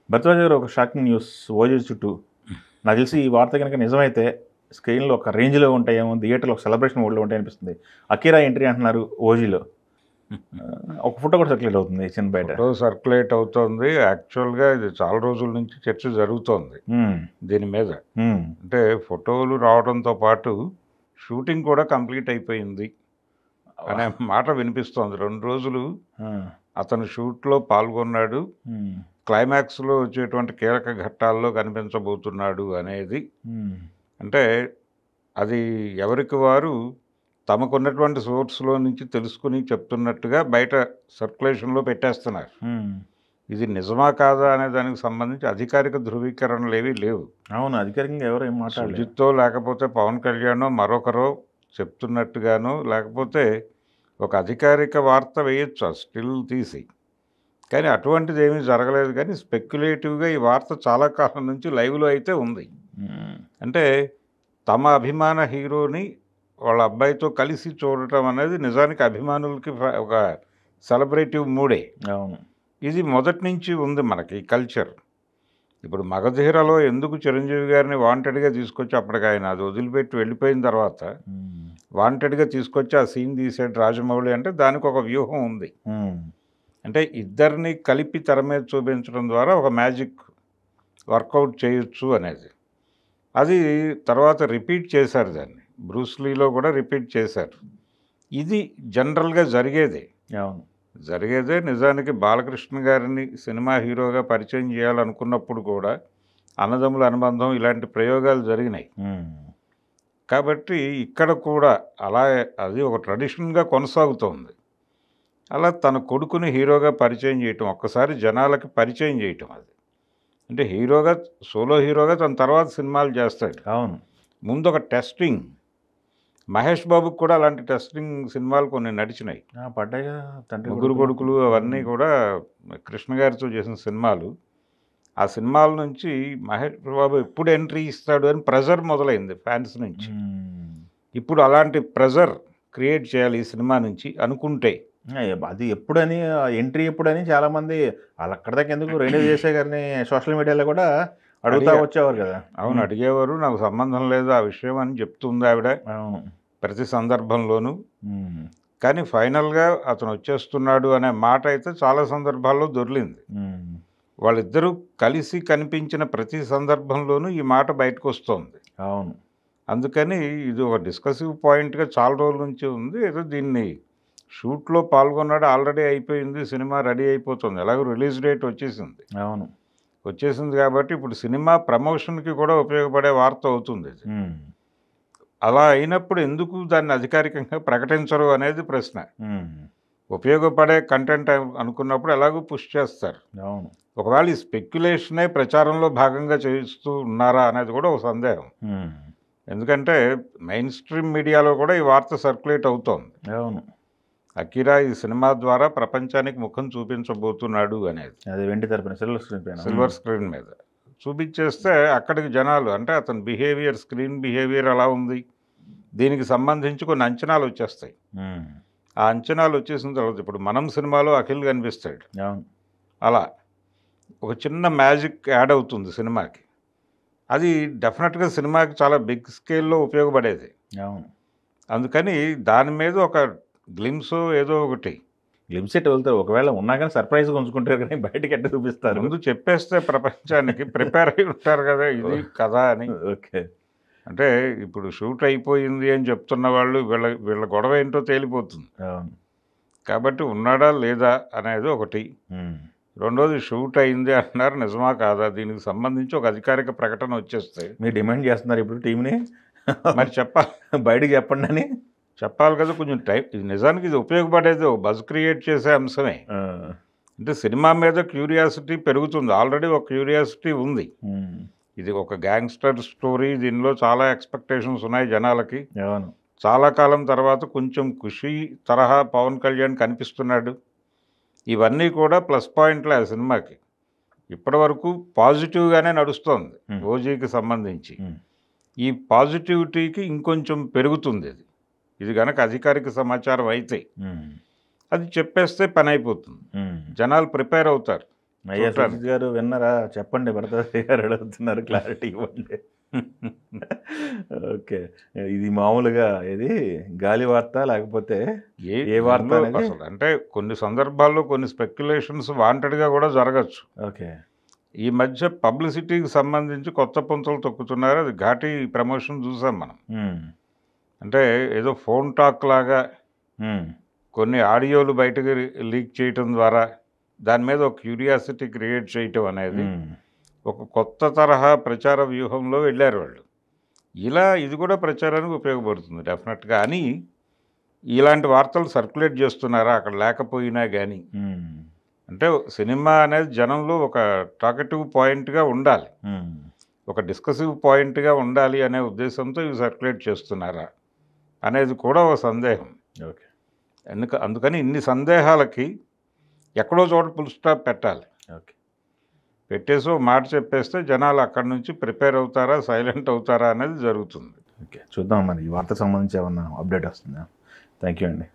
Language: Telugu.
భరద్వాజ్ గారు ఒక షాకింగ్ న్యూస్ ఓజీ చుట్టూ. నాకు తెలిసి ఈ వార్త కనుక నిజమైతే స్క్రీన్లో ఒక రేంజ్లో ఉంటాయేమో, థియేటర్లో ఒక సెలబ్రేషన్ మూడ్లో ఉంటాయి అనిపిస్తుంది. అకీరా ఎంట్రీ అంటున్నారు ఓజీలో. ఒక ఫోటో కూడా సర్క్యులేట్ అవుతుంది చిన్న బయట. ఫోటో సర్క్యులేట్ అవుతోంది. యాక్చువల్గా ఇది చాలా రోజుల నుంచి చర్చ జరుగుతోంది దీని మీద. అంటే ఫోటోలు రావడంతో పాటు షూటింగ్ కూడా కంప్లీట్ అయిపోయింది అనే మాట వినిపిస్తోంది. 2 రోజులు అతను షూట్లో పాల్గొన్నాడు, క్లైమాక్స్లో వచ్చేటువంటి కీలక ఘట్టాల్లో కనిపించబోతున్నాడు అనేది. అంటే అది ఎవరికి వారు తమకున్నటువంటి సోర్స్లో నుంచి తెలుసుకుని చెప్తున్నట్టుగా బయట సర్క్యులేషన్లో పెట్టేస్తున్నారు. ఇది నిజమా కాదా అనే దానికి సంబంధించి అధికారిక ధృవీకరణలు ఏవీ లేవు. అవును, అధికారికంగా ఎవరు ఏం మాట్లాడలేదు. సుజిత్తో లేకపోతే పవన్ కళ్యాణో మరొకరో చెప్తున్నట్టుగానో, లేకపోతే ఒక అధికారిక వార్త వేయొచ్చు ఆ స్టిల్ తీసి. కానీ అటువంటిది ఏమీ జరగలేదు. కానీ స్పెక్యులేటివ్గా ఈ వార్త చాలా కాలం నుంచి లైవ్లో అయితే ఉంది. అంటే తమ అభిమాన హీరోని వాళ్ళ అబ్బాయితో కలిసి చూడటం అనేది నిజానికి అభిమానులకి ఒక సెలబ్రేటివ్ మూడే. అవును, ఇది మొదటి నుంచి ఉంది మనకి కల్చర్. ఇప్పుడు మగధీరలో ఎందుకు చిరంజీవి గారిని వాంటెడ్గా తీసుకొచ్చి, అప్పటికి ఆయన అది వదిలిపెట్టి వెళ్ళిపోయిన తర్వాత వాంటెడ్గా తీసుకొచ్చి ఆ సీన్ తీసాడు రాజమౌళి అంటే దానికి ఒక వ్యూహం ఉంది. అంటే ఇద్దరిని కలిపి తెర మీద చూపించడం ద్వారా ఒక మ్యాజిక్ వర్కౌట్ చేయొచ్చు అనేది. అది తర్వాత రిపీట్ చేశారు దాన్ని. బ్రూస్లీలో కూడా రిపీట్ చేశారు. ఇది జనరల్గా జరిగేదే. అవును, జరిగేదే. నిజానికి బాలకృష్ణ గారిని సినిమా హీరోగా పరిచయం చేయాలనుకున్నప్పుడు కూడా అన్నదమ్ముల అనుబంధం ఇలాంటి ప్రయోగాలు జరిగినాయి. కాబట్టి ఇక్కడ కూడా అలా అది ఒక ట్రెడిషన్గా కొనసాగుతోంది. అలా తన కొడుకుని హీరోగా పరిచయం చేయటం, ఒక్కసారి జనాలకి పరిచయం చేయటం. అది అంటే హీరోగా, సోలో హీరోగా తన తర్వాత సినిమాలు చేస్తాడు. అవును, ముందు ఒక టెస్టింగ్. మహేష్ బాబుకి కూడా అలాంటి టెస్టింగ్ సినిమాలు కొన్ని నడిచినాయి. పడ్డాయి. ముగ్గురు కొడుకులు అవన్నీ కూడా కృష్ణ గారితో చేసిన సినిమాలు. ఆ సినిమాల నుంచి మహేష్ బాబు ఎప్పుడు ఎంట్రీ ఇస్తాడు అని ప్రెజర్ మొదలైంది ఫ్యాన్స్ నుంచి. ఇప్పుడు అలాంటి ప్రెజర్ క్రియేట్ చేయాలి ఈ సినిమా నుంచి అనుకుంటే. అది ఎప్పుడని, ఎంట్రీ ఎప్పుడని చాలామంది వాళ్ళు అక్కడి దాకా ఎందుకు రేణు చేసే గారిని సోషల్ మీడియాలో కూడా అడుగుతా వచ్చేవారు కదా. అవును, అడిగేవారు. నాకు సంబంధం లేదు ఆ విషయం అని చెప్తుంది ఆవిడ ప్రతి సందర్భంలోనూ. కానీ ఫైనల్గా అతను వచ్చేస్తున్నాడు అనే మాట అయితే చాలా సందర్భాల్లో దొర్లింది. వాళ్ళిద్దరూ కలిసి కనిపించిన ప్రతి సందర్భంలోనూ ఈ మాట బయటకు వస్తుంది. అవును, అందుకని ఇది ఒక డిస్కసివ్ పాయింట్గా చాలా రోజుల నుంచి ఉంది. ఏదో దీన్ని షూట్లో పాల్గొన్నాడు, ఆల్రెడీ అయిపోయింది, సినిమా రెడీ అయిపోతుంది, ఎలాగో రిలీజ్ డేట్ వచ్చేసింది. అవును, వచ్చేసింది కాబట్టి ఇప్పుడు సినిమా ప్రమోషన్కి కూడా ఉపయోగపడే వార్త అవుతుంది. అలా అయినప్పుడు ఎందుకు దాన్ని అధికారికంగా ప్రకటించరు అనేది ప్రశ్న. ఉపయోగపడే కంటెంట్ అనుకున్నప్పుడు ఎలాగో పుష్ చేస్తారు. అవును, ఒకవేళ ఈ స్పెక్యులేషనే ప్రచారంలో భాగంగా చేస్తూ ఉన్నారా అనేది కూడా ఒక సందేహం. ఎందుకంటే మెయిన్ స్ట్రీమ్ మీడియాలో కూడా ఈ వార్త సర్క్యులేట్ అవుతోంది. అవును, అకీరా ఈ సినిమా ద్వారా ప్రపంచానికి ముఖం చూపించబోతున్నాడు అనేది. అది వెండి తరపున సిల్వర్ స్క్రీన్ మీద చూపించేస్తే అక్కడికి జనాలు, అంటే అతని బిహేవియర్, స్క్రీన్ బిహేవియర్ అలా ఉంది, దీనికి సంబంధించి కొన్ని అంచనాలు వచ్చేస్తాయి. ఆ అంచనాలు వచ్చేసిన తర్వాత ఇప్పుడు మనం సినిమాలో అఖిల్ కనిపిస్తాడు. అలా ఒక చిన్న మ్యాజిక్ యాడ్ అవుతుంది సినిమాకి. అది డెఫినెట్గా సినిమాకి చాలా బిగ్ స్కేల్లో ఉపయోగపడేది. అందుకని దాని మీద ఒక గ్లిమ్స్ ఏదో ఒకటి గ్లిమ్సెట్ వెళ్తారు. ఒకవేళ ఉన్నా కానీ సర్ప్రైజ్గా ఉంచుకుంటారు, కానీ బయటకి ఎట్ట చూపిస్తారు. ముందు చెప్పేస్తే ప్రపంచానికి ప్రిపేర్ అయి ఉంటారు కదా ఇది కదా అని. ఓకే, అంటే ఇప్పుడు షూట్ అయిపోయింది అని చెప్తున్న వాళ్ళు వీళ్ళ గొడవ ఏంటో తేలిపోతుంది. కాబట్టి ఉన్నాడా లేదా అనేది ఒకటి. రెండోది షూట్ అయింది అంటున్నారు, నిజమా కాదా, దీనికి సంబంధించి ఒక అధికారిక ప్రకటన వచ్చేస్తే. మీరు డిమాండ్ చేస్తున్నారు ఇప్పుడు టీంని మరి చెప్పాలి, బయటికి చెప్పండి అని చెప్పాలి కదా. కొంచెం టైం. ఇది నిజానికి ఇది ఉపయోగపడేది, ఒక బజ్ క్రియేట్ చేసే అంశమే. అంటే సినిమా మీద క్యూరియాసిటీ పెరుగుతుంది. ఆల్రెడీ ఒక క్యూరియాసిటీ ఉంది. ఇది ఒక గ్యాంగ్స్టర్ స్టోరీ, దీనిలో చాలా ఎక్స్పెక్టేషన్స్ ఉన్నాయి జనాలకి. చాలా కాలం తర్వాత కొంచెం ఖుషి తరహా పవన్ కళ్యాణ్ కనిపిస్తున్నాడు. ఇవన్నీ కూడా ప్లస్ పాయింట్లే ఆ సినిమాకి. ఇప్పటి వరకు పాజిటివ్గానే నడుస్తోంది ఓజీకి సంబంధించి. ఈ పాజిటివిటీకి ఇంకొంచెం పెరుగుతుంది ఇది కనుక అధికారిక సమాచారం అయితే. అది చెప్పేస్తే పని అయిపోతుంది, జనాలు ప్రిపేర్ అవుతారు. అయ్యా చూడటానికి. సుజిత్ గారు విన్నారా? చెప్పండి, భరద్వాజ్ గారు అడుగుతున్నారు, క్లారిటీ ఇవ్వండి. ఓకే. ఇది మామూలుగా ఇది గాలి వార్త లేకపోతే ఏ వార్త దీనిలో అనేది? అసలు అంటే కొన్ని సందర్భాల్లో కొన్ని స్పెక్యులేషన్స్ వాంటెడ్గా కూడా జరగచ్చు. ఓకే. ఈ మధ్య పబ్లిసిటీకి సంబంధించి కొత్త పుంతలు తొక్కుతున్నారు. అది ఘాటీ ప్రమోషన్ చూసాం మనం. ఉమ్, అంటే ఏదో ఫోన్ టాక్ లాగా ఉమ్, కొన్ని ఆడియోలు బయటకు లీక్ చేయటం ద్వారా దాని మీద ఒక క్యూరియాసిటీ క్రియేట్ చేయటం అనేది ఉమ్, ఒక కొత్త తరహా ప్రచార వ్యూహంలో వెళ్ళారు వాళ్ళు. ఇలా ఇది కూడా ప్రచారానికి ఉపయోగపడుతుంది డెఫినెట్గా అని ఇలాంటి వార్తలు సర్క్యులేట్ చేస్తున్నారా అక్కడ లేకపోయినా కానీ. ఉమ్, అంటే సినిమా అనేది జనంలో ఒక టాకెటివ్ పాయింట్గా ఉండాలి, ఉమ్. ఒక డిస్కసివ్ పాయింట్గా ఉండాలి అనే ఉద్దేశంతో ఇవి సర్క్యులేట్ చేస్తున్నారా అనేది కూడా ఒక సందేహం. ఓకే. అందుకని ఇన్ని సందేహాలకి ఎక్కడో చోట ఫుల్ స్టాప్ పెట్టాలి. ఓకే. పెట్టేసి ఓ మాట చెప్పేస్తే జనాలు అక్కడి నుంచి ప్రిపేర్ అవుతారా, సైలెంట్ అవుతారా అనేది జరుగుతుంది. ఓకే, చూద్దాం మరి ఈ వార్తకు సంబంధించి ఏమన్నా అప్డేట్ వస్తుందా. థ్యాంక్ యూ అండి.